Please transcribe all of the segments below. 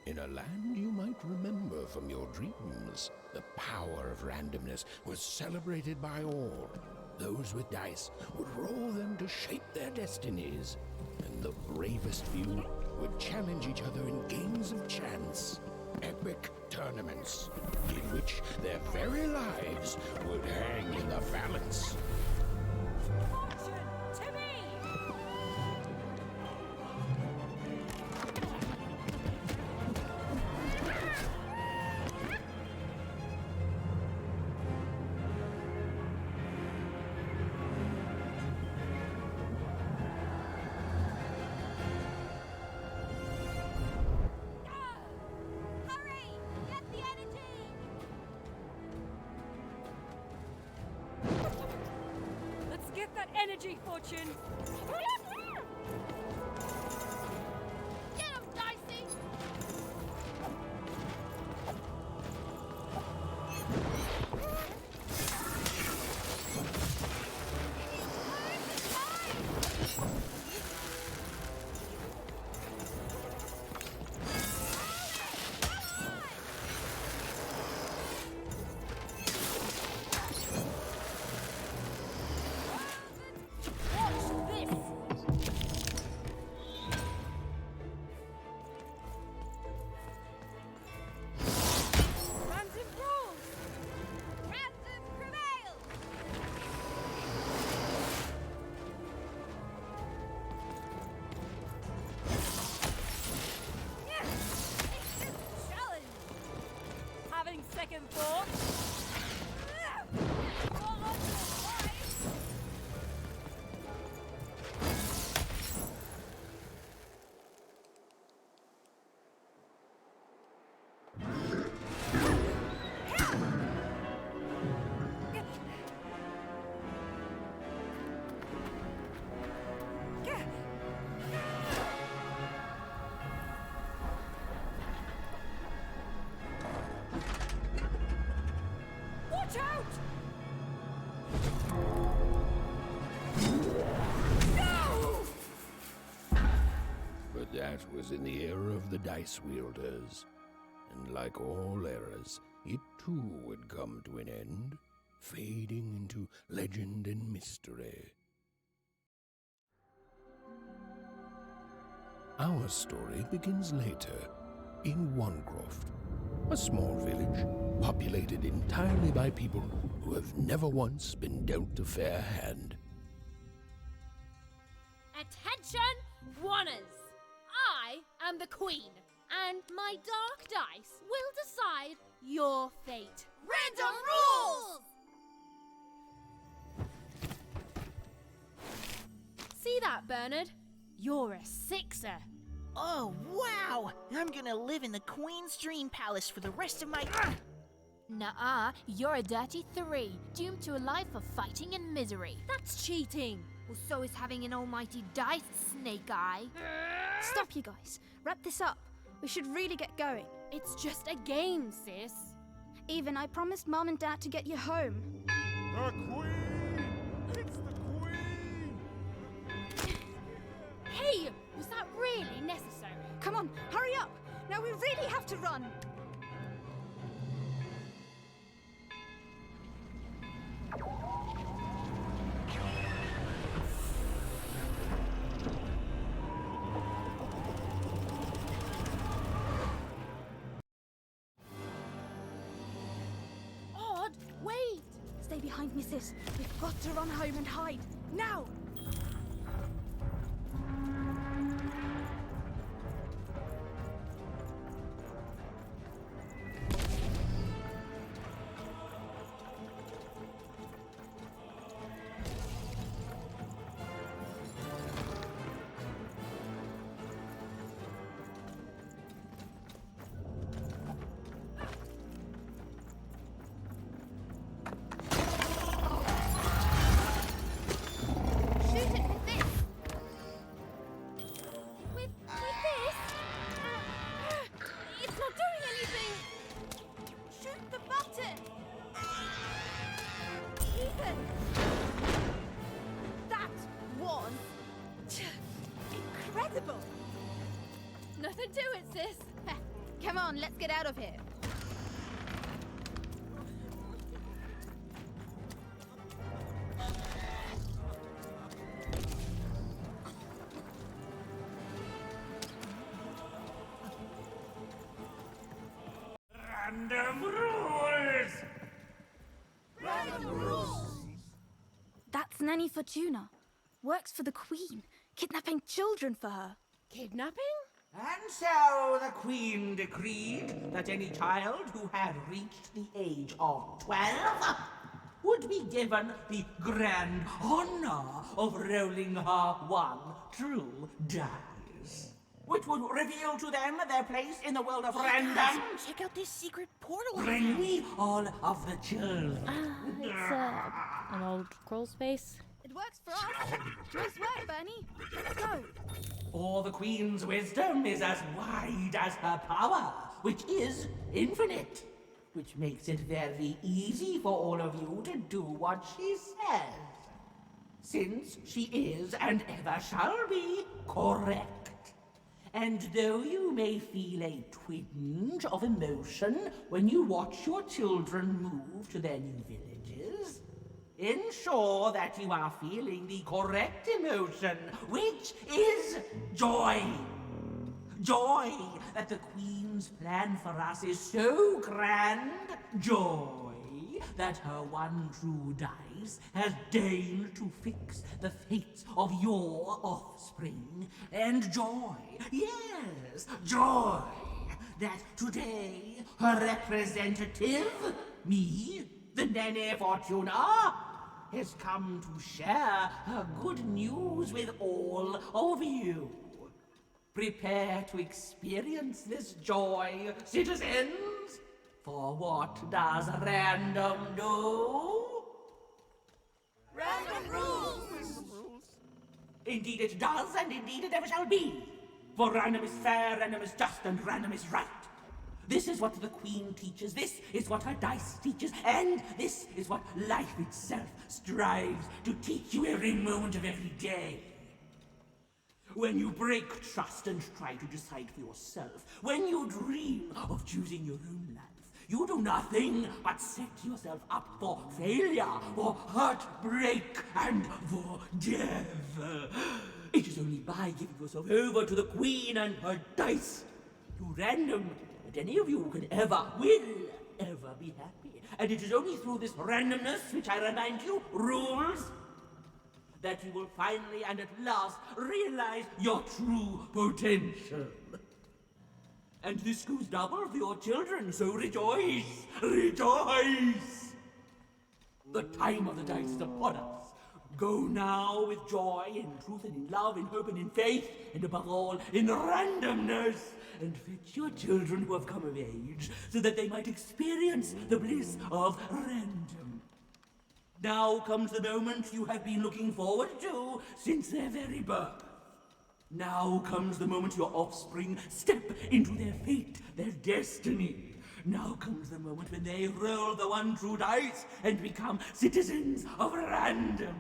In a land you might remember from your dreams, the power of randomness was celebrated by all. Those with dice would roll them to shape their destinies, and the bravest few would challenge each other in games of chance. Epic tournaments, in which their very lives would hang in the balance. Fortune to me! Hurry! Get the energy! Let's get that energy, Fortune! Get him, Dicey! Watch this! Random rules! Random prevails! Yeah! It's a challenge! Having second thoughts? All on your way! Watch out! No! But that was in the era of the dice wielders. And like all eras, it too would come to an end, fading into legend and mystery. Our story begins later, in Wanecroft, a small village populated entirely by people who have never once been dealt a fair hand. Attention, Wanners! I am the Queen, and my dark dice will decide your fate. Random rules! See that, Bernard? You're a sixer. Oh, wow! I'm gonna live in the Queen's Dream Palace for the rest of my... Nuh-uh, you're a dirty 3, doomed to a life of fighting and misery. That's cheating. Well, so is having an almighty dice, Snake Eye. Stop, you guys. Wrap this up. We should really get going. It's just a game, sis. Even I promised Mom and Dad to get you home. The Queen! It's the Queen! Hey, was that really necessary? Come on, hurry up! Now we really have to run! Odd, wait! Stay behind me, sis. We've got to run home and hide. Now! Nothing to it, sis. Come on, let's get out of here. Random rules! That's Nanny Fortuna. Works for the Queen, kidnapping children for her. Kidnapping? And so the Queen decreed that any child who had reached the age of 12 would be given the grand honor of rolling her one true dice, which would reveal to them their place in the world of random. Check out this secret portal. Bring me all of the children. It's an old crawl space. It works for us. Nice work, Bernie. Let's go. For the Queen's wisdom is as wide as her power, which is infinite, which makes it very easy for all of you to do what she says, since she is and ever shall be correct. And though you may feel a twinge of emotion when you watch your children move to their new villages, ensure that you are feeling the correct emotion, which is joy. Joy that the Queen's plan for us is so grand. Joy that her one true dice has deigned to fix the fates of your offspring. And joy, yes, joy that today her representative, me, the Nene Fortuna, has come to share her good news with all of you. Prepare to experience this joy, citizens, for what does random do? Random rules. Indeed it does, and indeed it ever shall be. For random is fair, random is just, and random is right. This is what the Queen teaches, this is what her dice teaches, and this is what life itself strives to teach you every moment of every day. When you break trust and try to decide for yourself, when you dream of choosing your own life, you do nothing but set yourself up for failure, for heartbreak, and for death. It is only by giving yourself over to the Queen and her dice, to random, that any of you can will ever be happy. And it is only through this randomness, which I remind you, rules, that you will finally and at last realize your true potential. And this goes double for your children, so rejoice! Rejoice! The time of the dice is upon us. Go now with joy, in truth, and in love, in hope, and in faith, and above all, in randomness, and fetch your children who have come of age, so that they might experience the bliss of random. Now comes the moment you have been looking forward to since their very birth. Now comes the moment your offspring step into their fate, their destiny. Now comes the moment when they roll the one true dice and become citizens of random.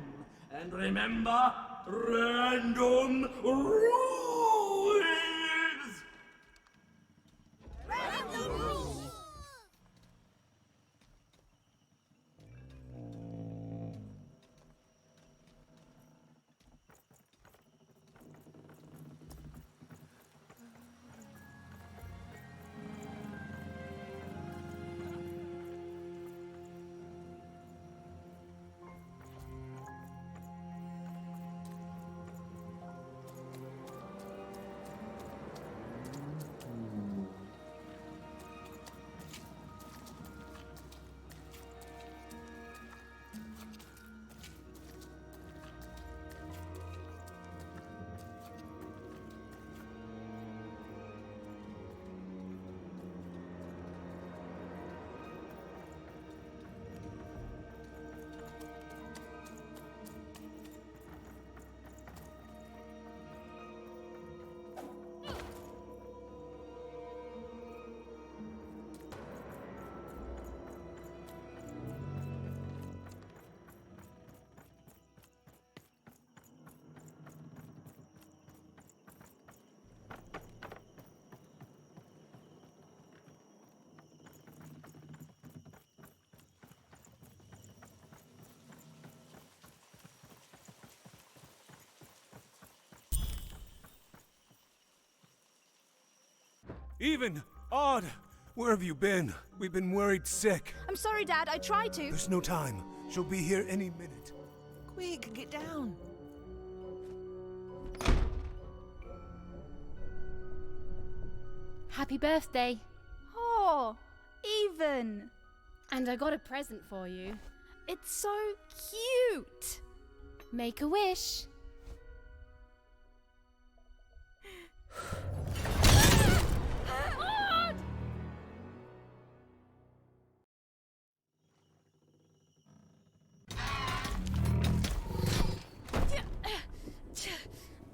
And remember, random rules! Random rules. Even! Odd! Where have you been? We've been worried sick. I'm sorry, Dad. I tried to. There's no time. She'll be here any minute. Quick, get down. Happy birthday. Oh, Even. And I got a present for you. It's so cute. Make a wish.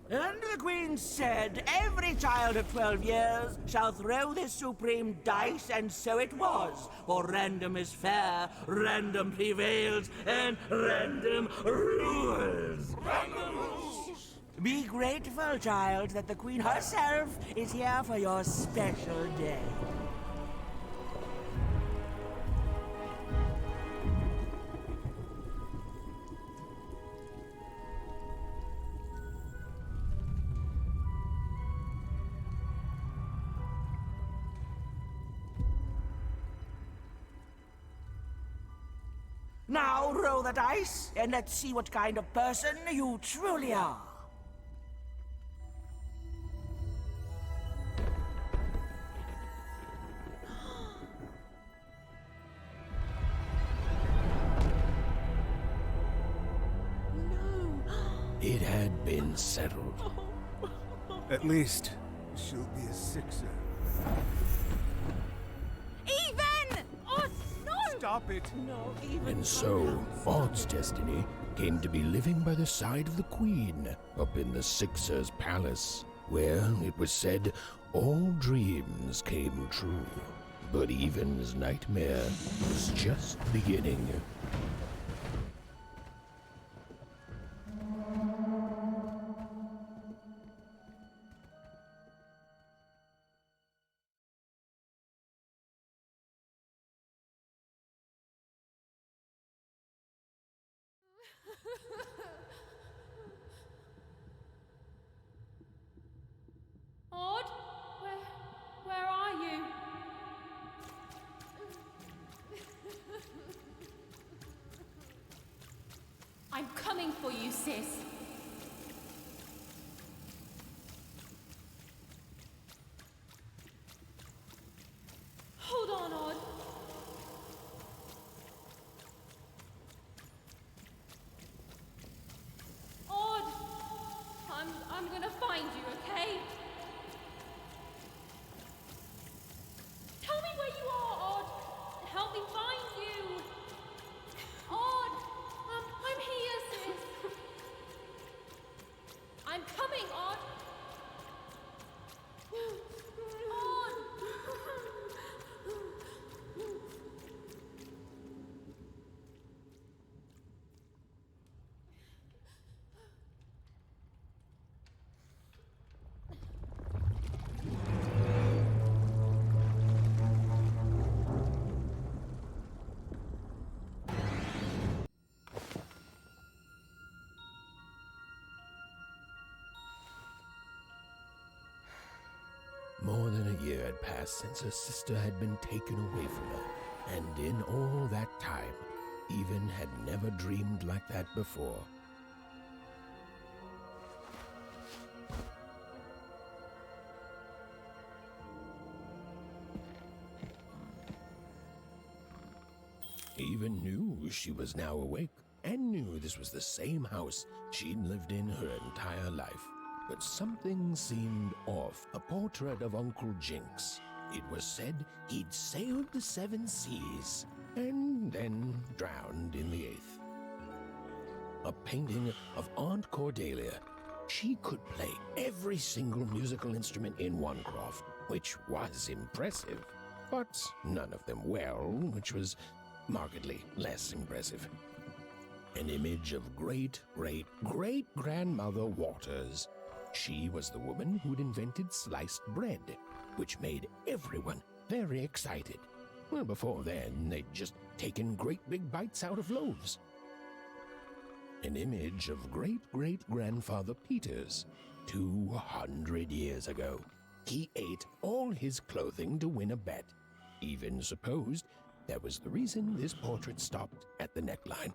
And the Queen said, every child of 12 years shall throw this supreme dice, and so it was. For random is fair, random prevails, and random rules. Random rules! Be grateful, child, that the Queen herself is here for your special day. Now roll the dice, and let's see what kind of person you truly are. It had been settled. At least, she'll be a sixer. Even! Oh, no! Stop it! No, even And so, Odd's destiny came to be living by the side of the Queen up in the Sixer's palace, where, it was said, all dreams came true. But Even's nightmare was just beginning. Odd? Where are you? I'm coming for you, sis. Hold on, Odd. Odd! I'm gonna find you, okay? Tell me where you are, Odd. Help me find you. Odd! I'm here, sis. I'm coming, Odd. Odd! More than a year had passed since her sister had been taken away from her, and in all that time, Even had never dreamed like that before. Even knew she was now awake, and knew this was the same house she'd lived in her entire life. But something seemed off. A portrait of Uncle Jinx. It was said he'd sailed the 7 seas, and then drowned in the 8th. A painting of Aunt Cordelia. She could play every single musical instrument in Wanecroft, which was impressive, but none of them well, which was markedly less impressive. An image of great-great-great-grandmother Waters. She was the woman who'd invented sliced bread, which made everyone very excited. Well, before then, they'd just taken great big bites out of loaves. An image of great-great-grandfather Peters, 200 years ago. he ate all his clothing to win a bet. Even supposed that was the reason this portrait stopped at the neckline.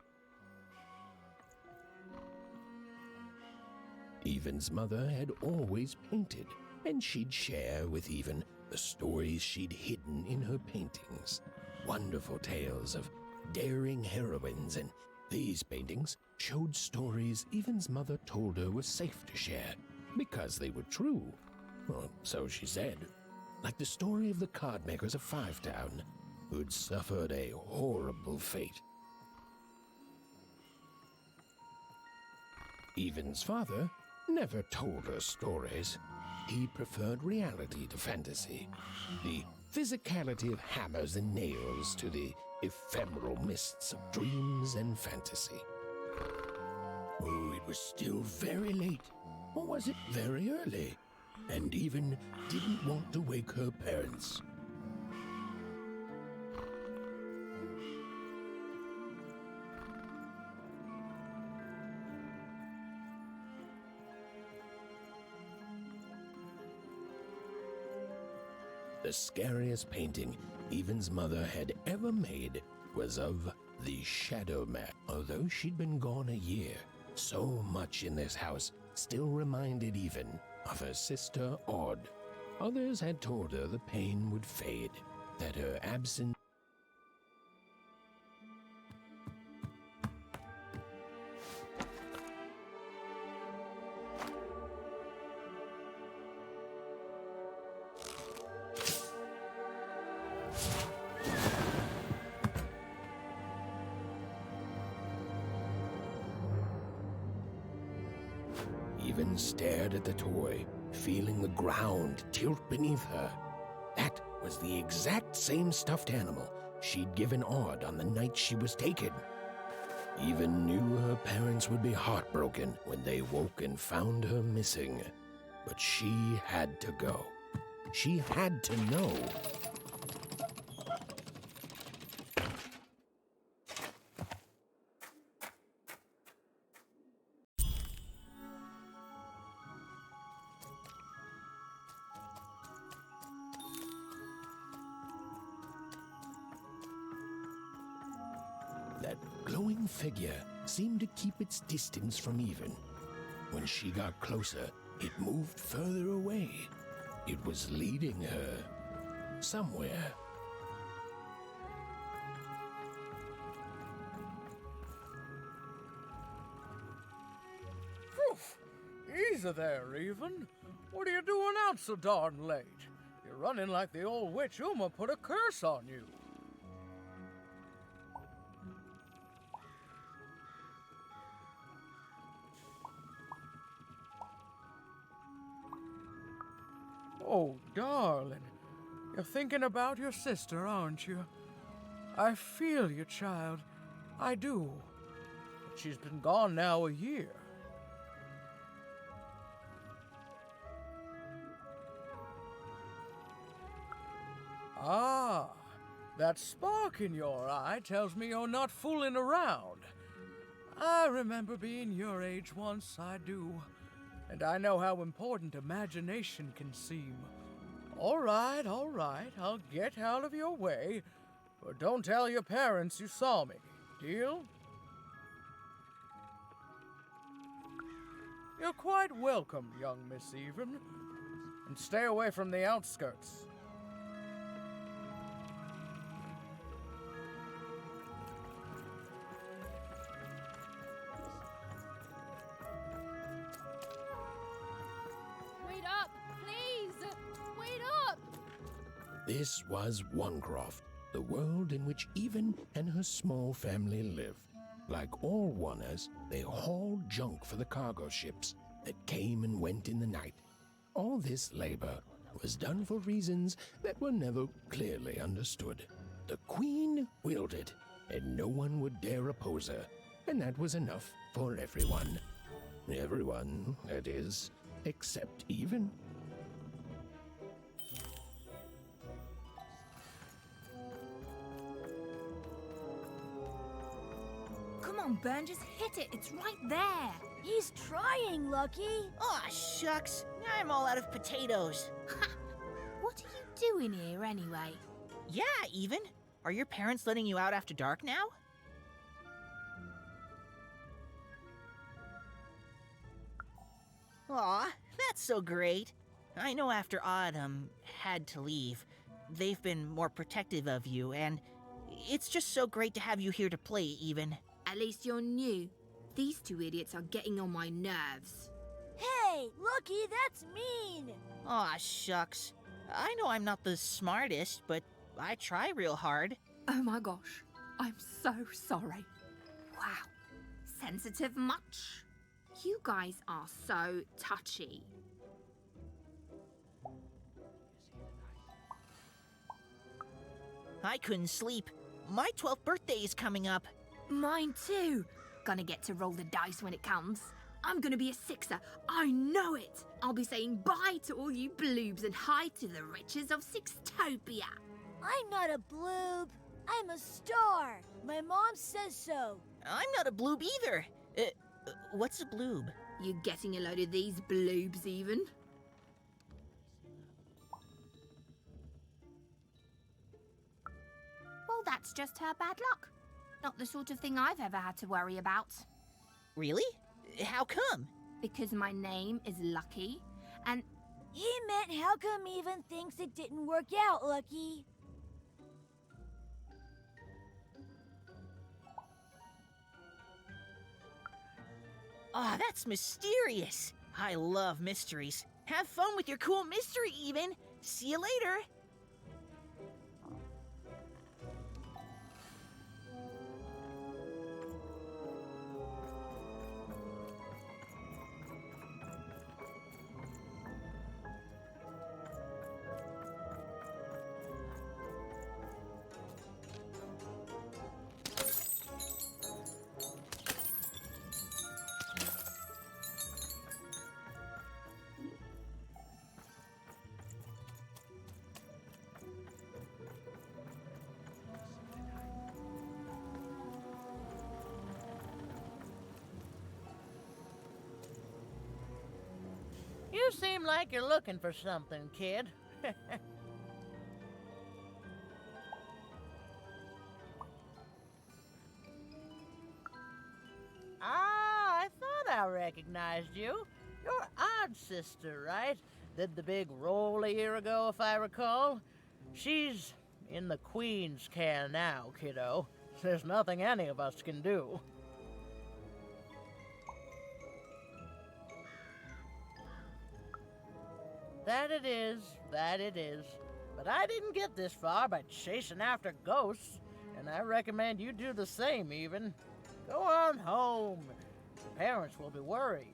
Even's mother had always painted, and she'd share with Even the stories she'd hidden in her paintings. Wonderful tales of daring heroines, and these paintings showed stories Even's mother told her were safe to share because they were true. Well, so she said. Like the story of the card makers of Five Town, who'd suffered a horrible fate. Even's father never told her stories. He preferred reality to fantasy, the physicality of hammers and nails to the ephemeral mists of dreams and fantasy. Oh, it was still very late, or was it very early? And Even didn't want to wake her parents. The scariest painting Even's mother had ever made was of the Shadow Man. Although she'd been gone a year, so much in this house still reminded Even of her sister Odd. Others had told her the pain would fade, that her absence Even stared at the toy, feeling the ground tilt beneath her. That was the exact same stuffed animal she'd given Odd on the night she was taken. Even knew her parents would be heartbroken when they woke and found her missing. But she had to go. She had to know. That glowing figure seemed to keep its distance from Even. When she got closer, it moved further away. It was leading her somewhere. Easy there, Even. What are you doing out so darn late? You're running like the old witch Uma put a curse on you. Oh, darling, you're thinking about your sister, aren't you? I feel you, child. I do. But she's been gone now a year. Ah, that spark in your eye tells me you're not fooling around. I remember being your age once, I do. And I know how important imagination can seem. All right, I'll get out of your way. But don't tell your parents you saw me. Deal? You're quite welcome, young Miss Even. And stay away from the outskirts. Wait up, please! Wait up! This was Onecroft, the world in which Even and her small family lived. Like all Oners, they hauled junk for the cargo ships that came and went in the night. All this labor was done for reasons that were never clearly understood. The Queen willed it, and no one would dare oppose her, and that was enough for everyone. Everyone, that is, except Even. Come on, Ben, just hit it. It's right there. He's trying, Lucky. Aw, shucks. Now I'm all out of potatoes. Ha! What are you doing here anyway? Yeah, Even. Are your parents letting you out after dark now? Aw, that's so great. I know after Autumn had to leave, they've been more protective of you, and it's just so great to have you here to play, Even. At least you're new. These two idiots are getting on my nerves. Hey, Lucky, that's mean! Aw, shucks. I know I'm not the smartest, but I try real hard. Oh my gosh, I'm so sorry. Wow, sensitive much? You guys are so touchy. I couldn't sleep. My 12th birthday is coming up. Mine too. Gonna get to roll the dice when it comes. I'm gonna be a sixer. I know it. I'll be saying bye to all you bloobs and hi to the riches of Sixtopia. I'm not a bloob. I'm a star. My mom says so. I'm not a bloob either. What's a bloob? You getting a load of these bloobs even? Well, that's just her bad luck. Not the sort of thing I've ever had to worry about. Really? How come? Because my name is Lucky, and... He meant how come Even thinks it didn't work out, Lucky? Aw, that's mysterious. I love mysteries. Have fun with your cool mystery, Even. See you later. You seem like you're looking for something, kid. I thought I recognized you. You're Odd Sister, right? Did the big roll a year ago, if I recall. She's in the Queen's care now, kiddo. There's nothing any of us can do. That it is, that it is. But I didn't get this far by chasing after ghosts, and I recommend you do the same, Even. Go on home. Your parents will be worried.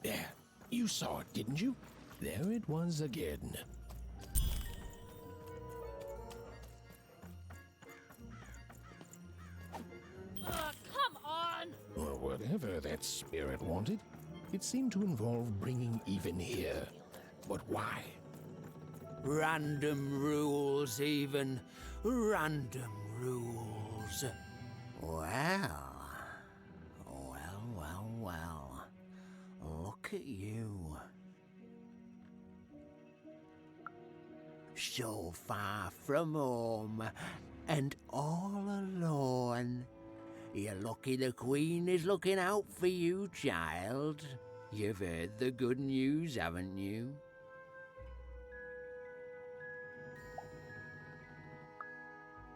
There, you saw it, didn't you? There it was again. Come on! Or whatever that spirit wanted. It seemed to involve bringing Even here. But why? Random rules, Even. Random rules. Well. Look at you. So far from home, and all alone. You're lucky the Queen is looking out for you, child. You've heard the good news, haven't you?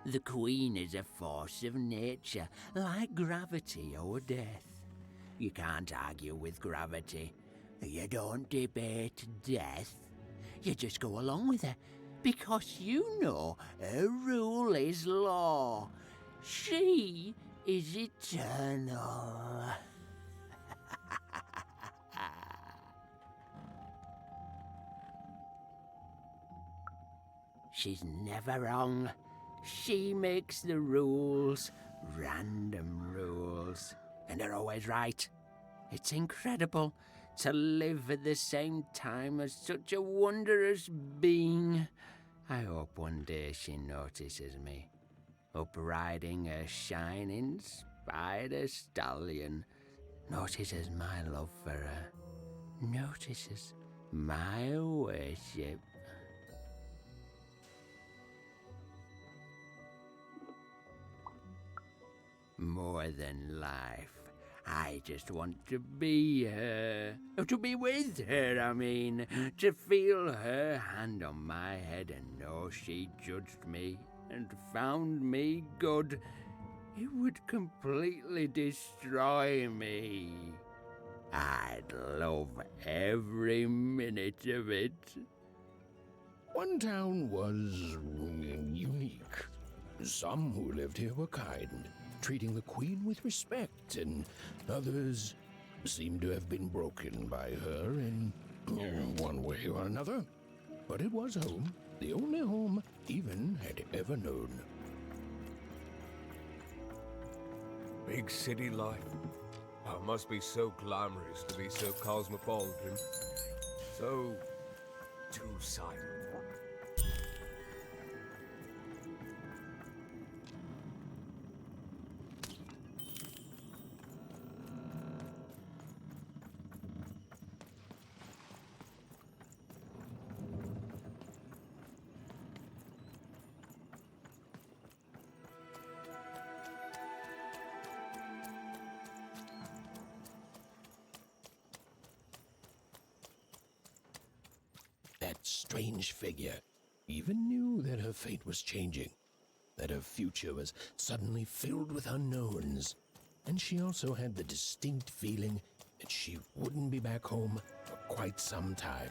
The Queen is a force of nature, like gravity or death. You can't argue with gravity. You don't debate death. You just go along with her, because you know her rule is law. She is eternal. She's never wrong. She makes the rules, random rules, and they're always right. It's incredible to live at the same time as such a wondrous being. I hope one day she notices me, up riding a shining spider stallion, notices my love for her, notices my worship. More than life, I just want to be her. To be with her, I mean. To feel her hand on my head and know she judged me and found me good. It would completely destroy me. I'd love every minute of it. One town was unique. Some who lived here were kind, treating the queen with respect, and others seemed to have been broken by her in one way or another. But it was home, the only home Even had ever known. Big city life. Oh, it must be so glamorous to be so cosmopolitan. So two-sided. That strange figure even knew that her fate was changing, that her future was suddenly filled with unknowns, and she also had the distinct feeling that she wouldn't be back home for quite some time.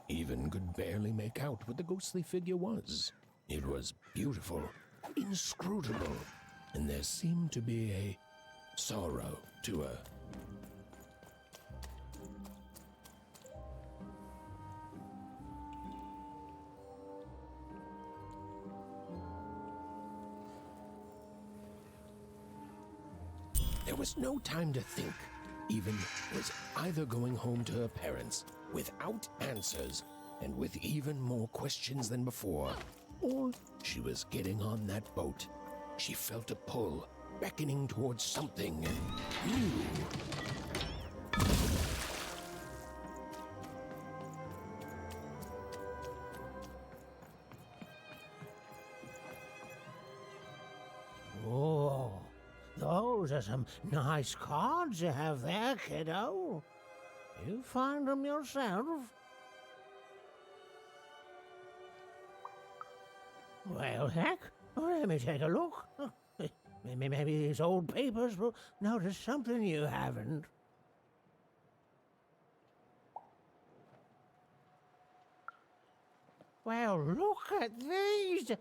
Even could barely make out what the ghostly figure was. It was beautiful, inscrutable, and there seemed to be a sorrow to her. There was no time to think. Even was either going home to her parents without answers and with even more questions than before, or she was getting on that boat. She felt a pull, beckoning towards something new. Oh, those are some nice cards you have there, kiddo. You find them yourself? Well, heck, let me take a look. Maybe these old papers will notice something you haven't. Well, look at these.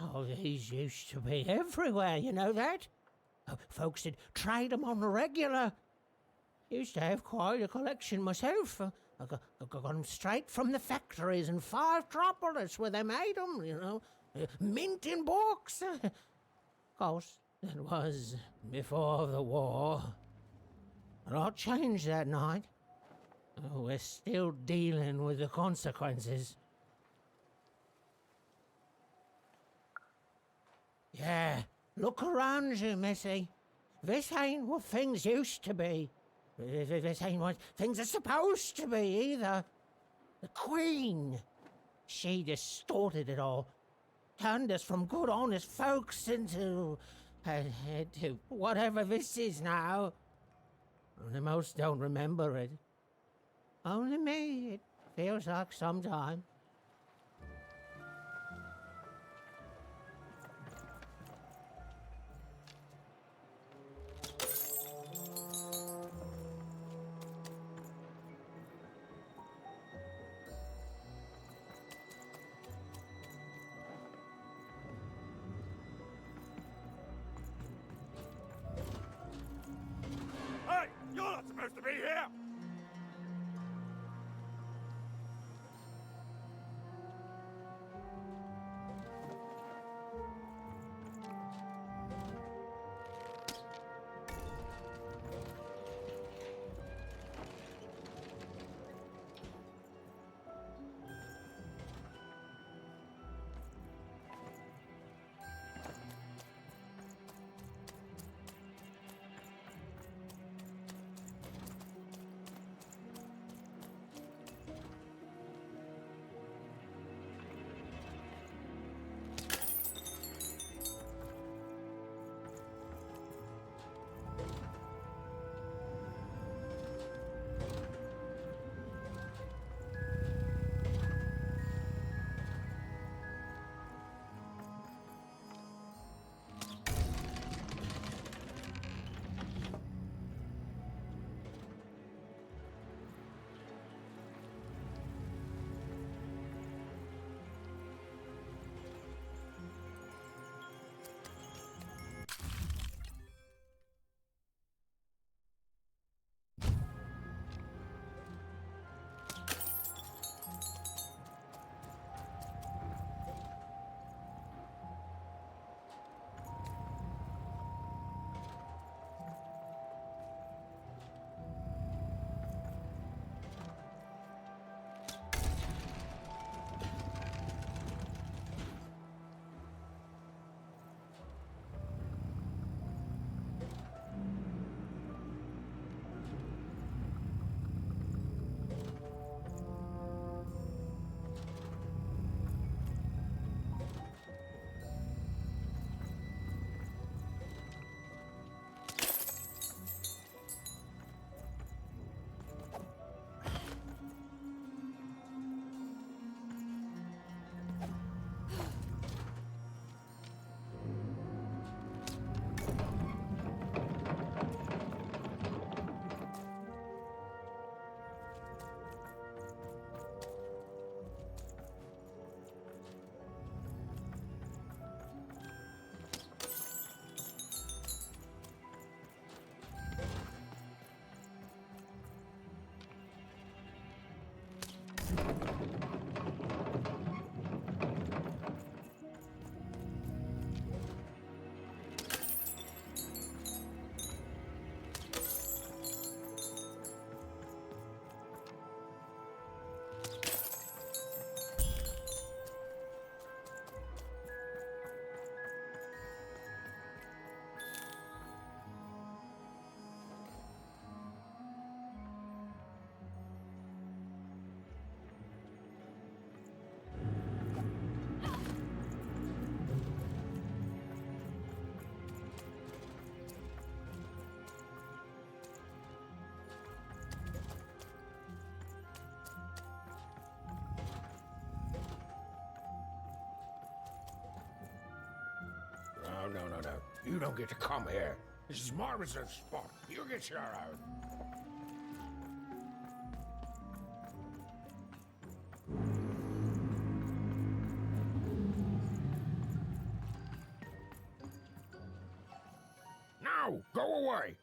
Oh, these used to be everywhere, you know that? Oh, folks would trade them on the regular. Used to have quite a collection myself. I got them straight from the factories in 5 Tropolis where they made them, you know. Mint in books. Of course, that was before the war. A lot changed that night. Oh, we're still dealing with the consequences. Yeah, look around you, Missy. This ain't what things used to be. This ain't what things are supposed to be, either. The Queen, she distorted it all. Turned us from good, honest folks into whatever this is now. The most don't remember it. Only me, it feels like sometime. Hey, you're not supposed to be here! no. You don't get to come here. This is my reserve spot. You get your own. Now, go away.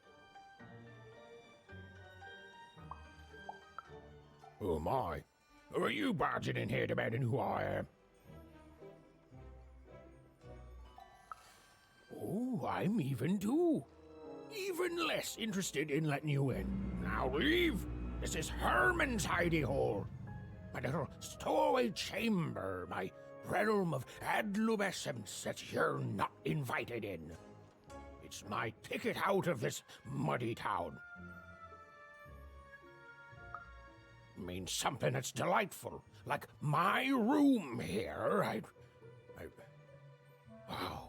Who am I? Who are you barging in here demanding who I am? Oh, I'm even too. Even less interested in letting you in. Now leave. This is Herman's hidey hole. My little stowaway chamber, my realm of adolescence that you're not invited in. It's my ticket out of this muddy town. Means something that's delightful, like my room here. Wow.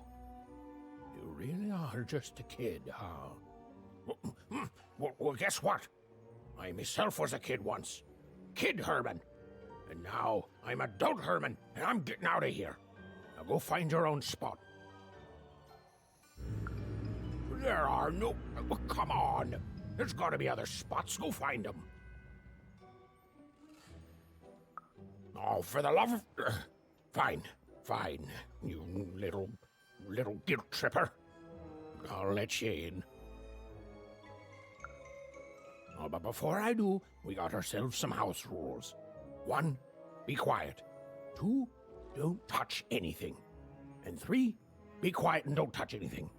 You really are just a kid, huh? Well, guess what? I myself was a kid once. Kid Herman. And now I'm adult Herman, and I'm getting out of here. Now go find your own spot. There are no... Come on. There's got to be other spots. Go find them. Oh, for the love of... Fine. You little guilt tripper. I'll let you in. Oh, but before I do, we got ourselves some house rules. 1, be quiet. 2, don't touch anything. And 3, be quiet and don't touch anything.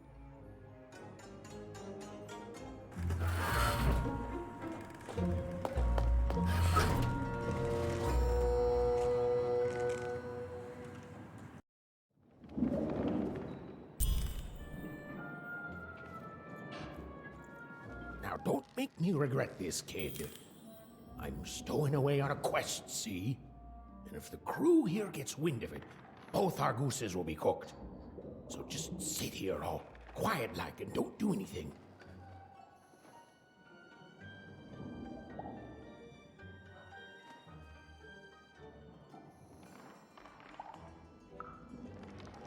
Now, don't make me regret this, kid. I'm stowing away on a quest, see? And if the crew here gets wind of it, both our gooses will be cooked. So just sit here all quiet-like and don't do anything.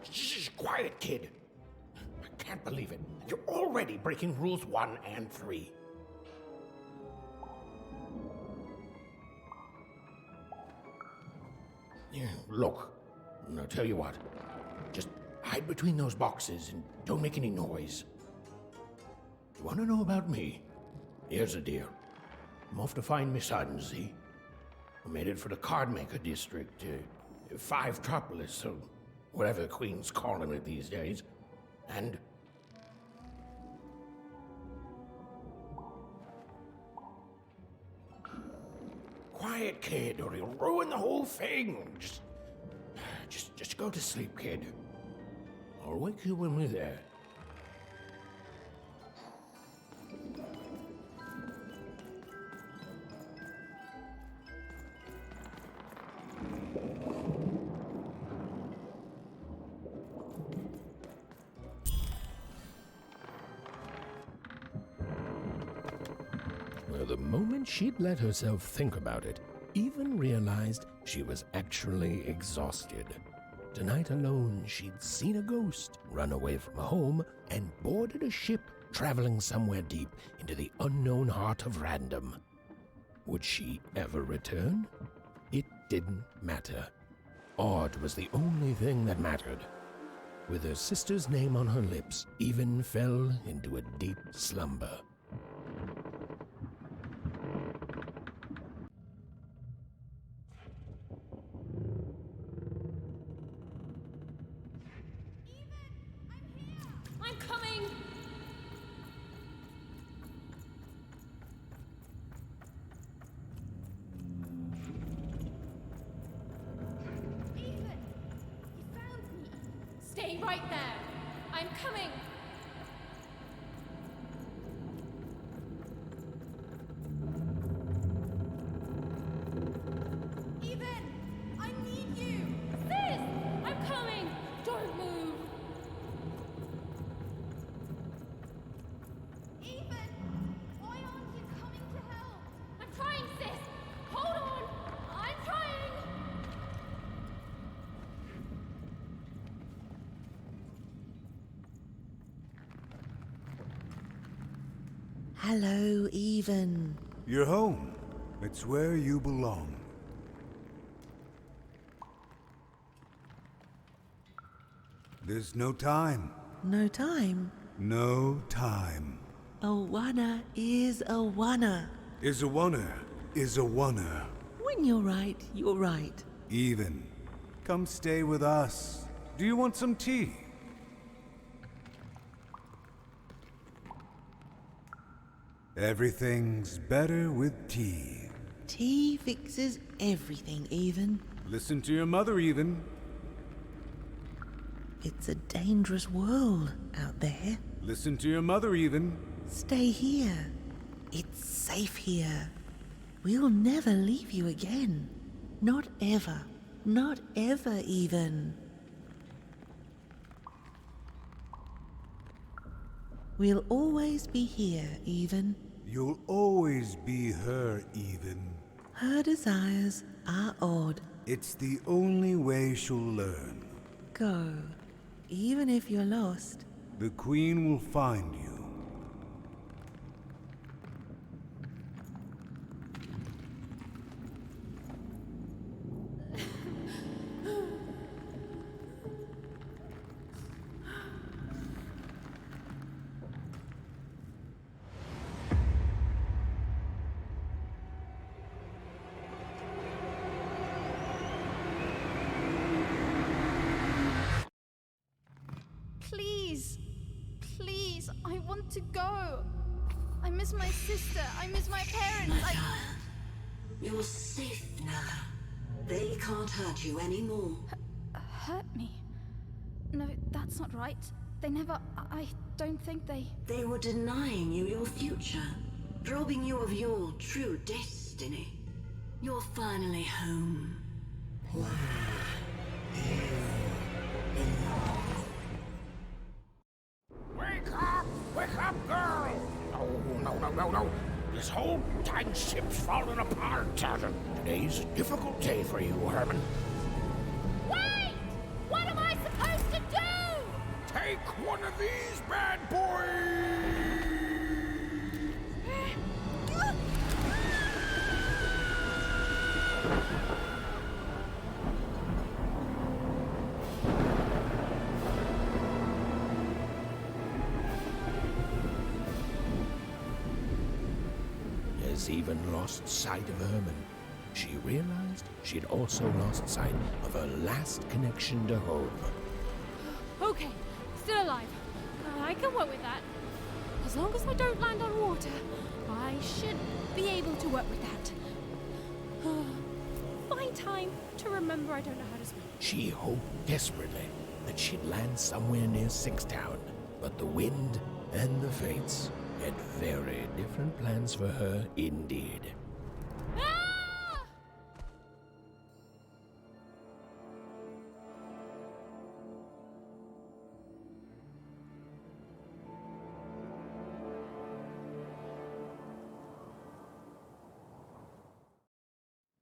Shh, quiet, kid. I can't believe it. You're already breaking rules 1 and 3. Yeah, look, I'll tell you what. Just hide between those boxes and don't make any noise. You want to know about me? Here's the deal. I'm off to find my son, see? I'm headed for the Cardmaker district, 5tropolis, or whatever the Queen's calling it these days. And... Quiet, kid, or you'll ruin the whole thing. Just go to sleep, kid. I'll wake you when we're there. Well, the moment she'd let herself think about it, even realized she was actually exhausted. Tonight alone, she'd seen a ghost, run away from home, and boarded a ship traveling somewhere deep into the unknown heart of Random. Would she ever return? It didn't matter. Odd was the only thing that mattered. With her sister's name on her lips, Even fell into a deep slumber. I'm coming! Ethan! You found me! Stay right there! I'm coming! Ethan! I need you! Sis! I'm coming! Don't move! Ethan! Why aren't you coming to help? I'm trying, sis! Hold on! I'm trying! Hello, Even. You're home. It's where you belong. There's no time. No time? No time. Awana is Awana. Is a oner. Is a oner. When you're right, you're right. Even. Come stay with us. Do you want some tea? Everything's better with tea. Tea fixes everything, Even. Listen to your mother, Even. It's a dangerous world out there. Listen to your mother, Even. Stay here. It's safe here. We'll never leave you again. Not ever. Not ever, Even. We'll always be here, Even. You'll always be her, Even. Her desires are odd. It's the only way she'll learn. Go. Even if you're lost. The Queen will find you. Please. Please, I want to go. I miss my sister. I miss my parents. You're safe now. They can't hurt you anymore. Hurt me? No, that's not right. They never... I don't think they... They were denying you your future, robbing you of your true destiny. You're finally home. Wake up, girl! No. This whole dang ship's falling apart. Today's a difficult day for you, Herman. Wait! What am I supposed to do? Take one of these bad boys! Has even lost sight of Herman. She realized she'd also lost sight of her last connection to home. Okay, still alive. I can work with that. As long as I don't land on water, I should be able to work with that. Find time to remember I don't know how to swim. She hoped desperately that she'd land somewhere near Sixtown, but the wind and the fates had very different plans for her indeed.